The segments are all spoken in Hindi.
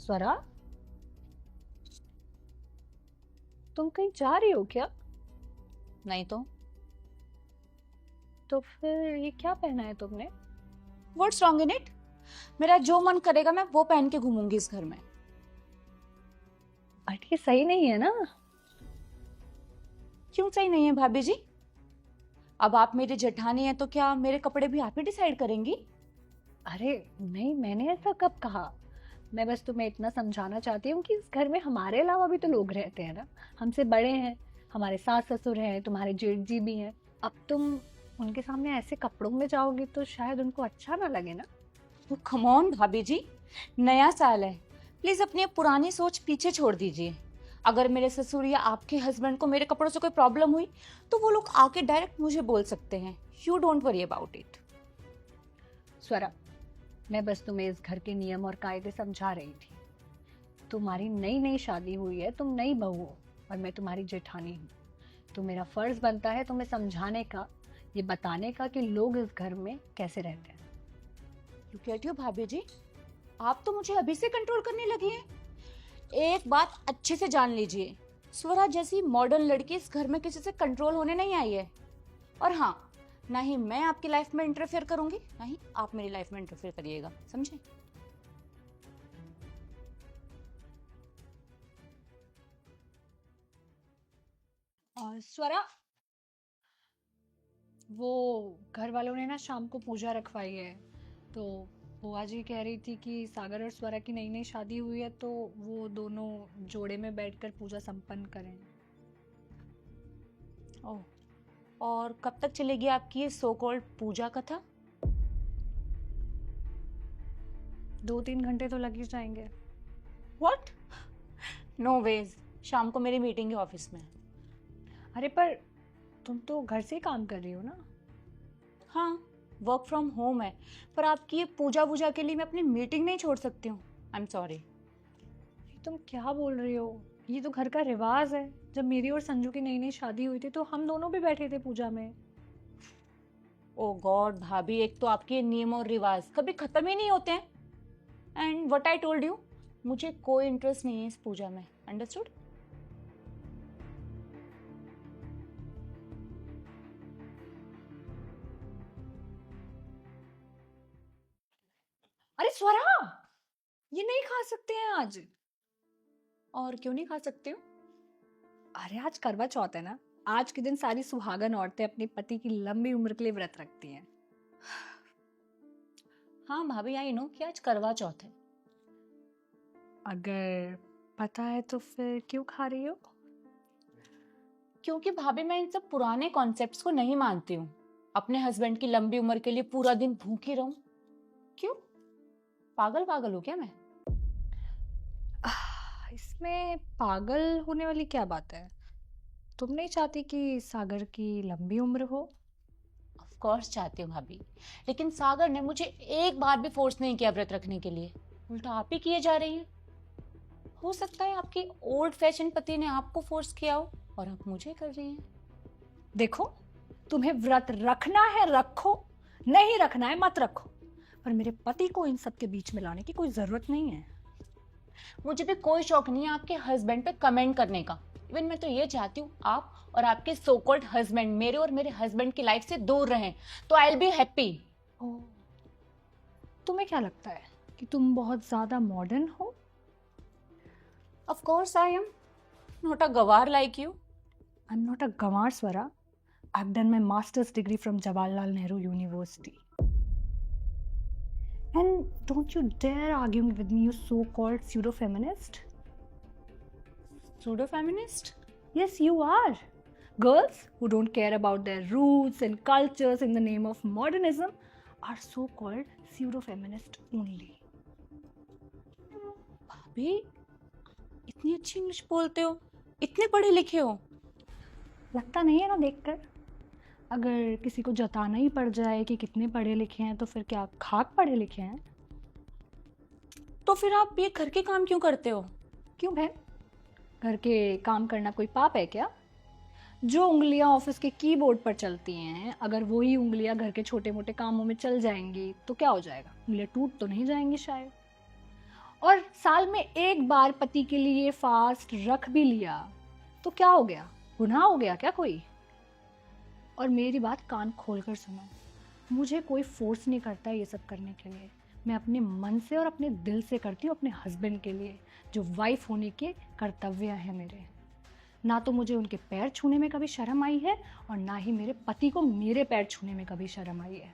स्वरा, तुम कहीं जा रही हो क्या? नहीं तो फिर ये क्या पहना है तुमने? What's wrong in it. मेरा जो मन करेगा मैं वो पहन के घूमूंगी इस घर में। बट ये सही नहीं है ना। क्यों सही नहीं है भाभी जी? अब आप मेरी जेठानी हैं तो क्या मेरे कपड़े भी आप ही डिसाइड करेंगी? अरे नहीं, मैंने ऐसा कब कहा। मैं बस तुम्हें इतना समझाना चाहती हूँ कि इस घर में हमारे अलावा भी तो लोग रहते हैं ना। हमसे बड़े हैं, हमारे सास ससुर हैं, तुम्हारे जेठ जी भी हैं। अब तुम उनके सामने ऐसे कपड़ों में जाओगी तो शायद उनको अच्छा ना लगे ना। तो कम ऑन भाभी जी, नया साल है, प्लीज अपनी ये पुरानी सोच पीछे छोड़ दीजिए। अगर मेरे ससुर या आपके हस्बैंड को मेरे कपड़ों से कोई प्रॉब्लम हुई तो वो लोग आके डायरेक्ट मुझे बोल सकते हैं। You don't worry about it. Swara, मैं बस तुम्हें इस घर के नियम और कायदे समझा रही थी। तुम्हारी नई नई शादी हुई है, तुम नई बहू हो और मैं तुम्हारी जेठानी हूँ। तो मेरा फर्ज बनता है तुम्हें समझाने का, ये बताने का कि लोग इस घर में कैसे रहते हैं। यू गेट यू भाभी जी, आप तो मुझे अभी से कंट्रोल करने लगी हैं। एक बात अच्छे से जान लीजिए, स्वरा जैसी मॉडर्न लड़की इस घर में किसी से कंट्रोल होने नहीं आई है। और हाँ, ना ही मैं आपकी लाइफ में इंटरफेयर करूंगी, ना ही आप मेरी लाइफ में इंटरफेयर करिएगा, समझे? और स्वरा, वो घर वालों ने ना शाम को पूजा रखवाई है, तो बुआ जी कह रही थी कि सागर और स्वरा की नई नई शादी हुई है तो वो दोनों जोड़े में बैठकर पूजा संपन्न करें। ओह, और कब तक चलेगी आपकी ये सो कॉल्ड पूजा कथा? 2-3 घंटे तो लग ही जाएंगे। व्हाट? नो वेज, शाम को मेरी मीटिंग है ऑफिस में। अरे पर तुम तो घर से ही काम कर रही हो ना। हाँ, वर्क फ्रॉम होम है, पर आपकी ये पूजा वूजा के लिए मैं अपनी मीटिंग नहीं छोड़ सकती हूँ। I am sorry. ये तुम क्या बोल रही हो? ये तो घर का रिवाज है। जब मेरी और संजू की नई नई शादी हुई थी तो हम दोनों भी बैठे थे पूजा में। ओ गॉड भाभी, एक तो आपके नियम और रिवाज कभी खत्म ही नहीं होते हैं। And what I told you, मुझे कोई इंटरेस्ट नहीं है इस पूजा में, अंडरस्टूड? अरे स्वरा, ये नहीं खा सकते हैं आज। और क्यों नहीं खा सकती हूँ? अरे आज करवा चौथ है ना। आज के दिन सारी सुहागन औरतें अपने पति की लंबी उम्र के लिए व्रत रखती हैं। हाँ भाभी, आई नो कि आज करवा चौथ है। अगर पता है तो फिर क्यों खा रही हो? क्योंकि भाभी मैं इन सब पुराने कॉन्सेप्ट्स को नहीं मानती हूँ। अपने हस्बैंड की लंबी उम्र के लिए पूरा दिन भूखी रहूं? क्यों, पागल पागल हूँ क्या मैं? इसमें पागल होने वाली क्या बात है? तुम नहीं चाहती कि सागर की लंबी उम्र हो? ऑफ कोर्स चाहती हूँ भाभी, लेकिन सागर ने मुझे एक बार भी फोर्स नहीं किया व्रत रखने के लिए, उल्टा आप ही किए जा रही हैं। हो सकता है आपके ओल्ड फैशन पति ने आपको फोर्स किया हो और आप मुझे कर रही हैं। देखो, तुम्हें व्रत रखना है रखो, नहीं रखना है मत रखो, पर मेरे पति को इन सब के बीच में लाने की कोई जरूरत नहीं है। मुझे भी कोई शौक नहीं है आपके हस्बैंड पे कमेंट करने का। इवन मैं तो ये चाहती हूँ आप और आपके सो कॉल्ड हस्बैंड मेरे और मेरे हस्बैंड की लाइफ से दूर रहें, तो आई विल बी हैप्पी। ओह, तुम्हें क्या लगता है कि तुम बहुत ज्यादा मॉडर्न हो? Of course I am not a गवार like you. I am not a गंवार Swara. I've done my master's degree from Jawaharlal Nehru University. And don't you dare argue with me, you so-called pseudo-feminist. Pseudo feminist? Yes, you are. Girls who don't care about their roots and cultures in the name of modernism are so-called pseudo-feminist only. भाभी, इतनी अच्छी इंग्लिश बोलते हो, इतने पढ़े लिखे हो। लगता नहीं है ना देखकर? अगर किसी को जताना ही पड़ जाए कि कितने पढ़े लिखे हैं तो फिर क्या खाक पढ़े लिखे हैं? तो फिर आप ये घर के काम क्यों करते हो? क्यों बहन, घर के काम करना कोई पाप है क्या? जो उंगलियां ऑफिस के कीबोर्ड पर चलती हैं, अगर वही उंगलियां घर के छोटे मोटे कामों में चल जाएंगी तो क्या हो जाएगा? उंगलियां टूट तो नहीं जाएंगी शायद। और साल में एक बार पति के लिए फास्ट रख भी लिया तो क्या हो गया, गुनाह हो गया क्या कोई? और मेरी बात कान खोलकर सुनो, मुझे कोई फोर्स नहीं करता ये सब करने के लिए। मैं अपने मन से और अपने दिल से करती हूँ अपने हस्बैंड के लिए, जो वाइफ होने के कर्तव्य हैं मेरे। ना तो मुझे उनके पैर छूने में कभी शर्म आई है और ना ही मेरे पति को मेरे पैर छूने में कभी शर्म आई है।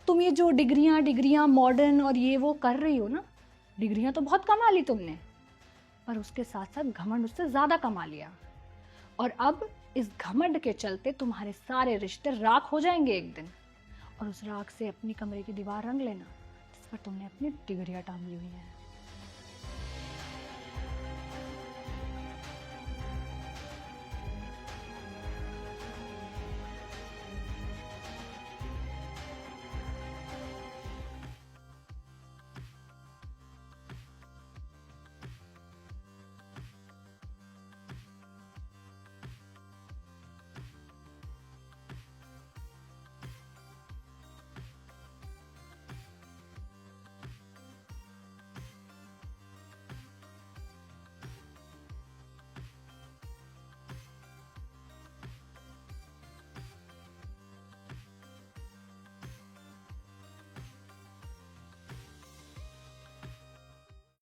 तुम ये जो डिग्रियां मॉडर्न और ये वो कर रही हो ना, डिग्रियां तो बहुत कमा ली तुमने, पर उसके साथ साथ घमंड उससे ज़्यादा कमा लिया। और अब इस घमंड के चलते तुम्हारे सारे रिश्ते राख हो जाएंगे एक दिन, और उस राख से अपनी कमरे की दीवार रंग लेना जिस पर तुमने अपनी डिग्रियां टांगी हुई हैं।